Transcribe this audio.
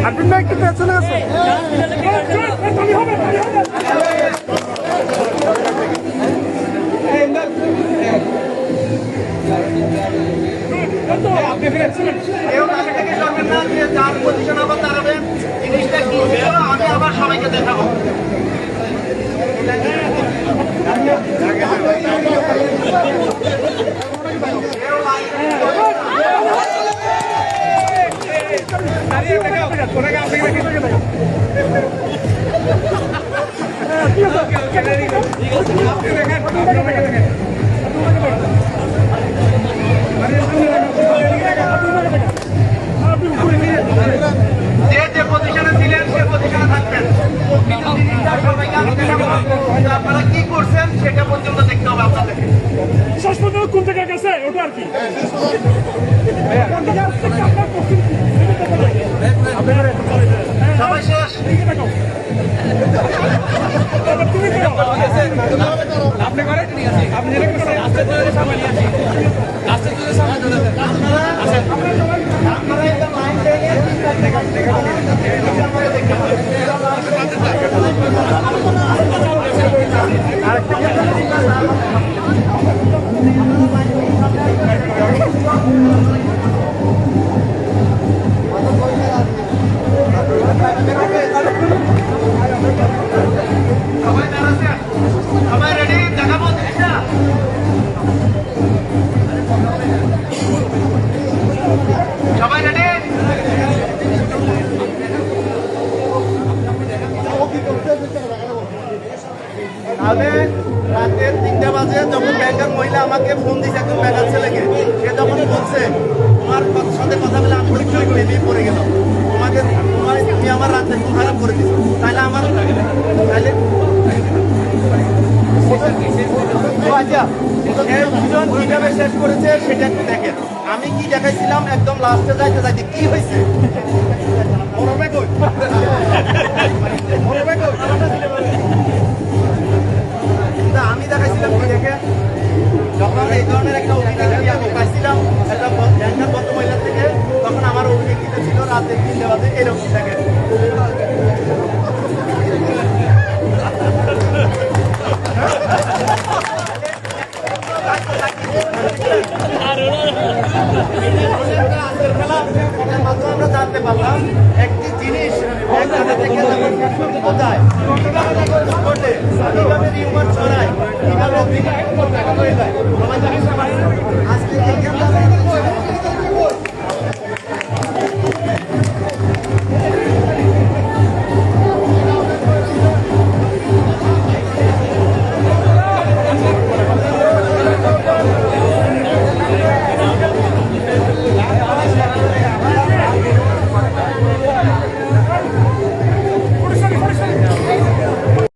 আপনি না একটু পেছনে আছে যার পজিশন আবার দাঁড়াবেন জিনিসটা কি আমি আবার সবাইকে দেখাবো। যে পজিশনে ছিলেন সে পজিশনে থাকবেন। আপনারা কি করছেন সেটা পর্যন্ত দেখতে হবে আপনাদেরকে। কোন জায়গায় গেছে ওটা আর কি সবাই শেষ। আপনি করেন আপনি সবাই রেডি দেখাবো জিনিসটা। সবাই রেডি। তাহলে রাতের 3টা বাজে যখন ব্যাংকের মহিলা আমাকে ফোন দিয়েছে, একদম ব্যাংকের ছেলেকে, সে যখন বলছে তোমার সাথে কথা বলে আমি পরীক্ষা করে নিয়ে পড়ে গেলাম, তুমি আমার রাতে খুব খারাপ করে দিচ্ছ, তাহলে আমার তাহলে কিভাবে শেষ করেছে সেটা একটু দেখেন। আমি কি দেখাইছিলাম একদম লাস্টে যাইতে যাইতে কি হয়েছে আমি দেখাইছিলাম কি দেখে, যখন এই ধরনের একটা অভিযোগ আমি পাইছিলাম একটা ব্যাংকের ভদ্রমহিলার থেকে, তখন আমার অভিযোগ ছিল রাতে 3টে বাজে এরকম দেখেন। আমরা জানতে পারলাম একটি জিনিস এক জায়গা থেকে যখন যায় কিভাবে রিউমার ছড়ায়, কিভাবে হয়ে যায়। আজকে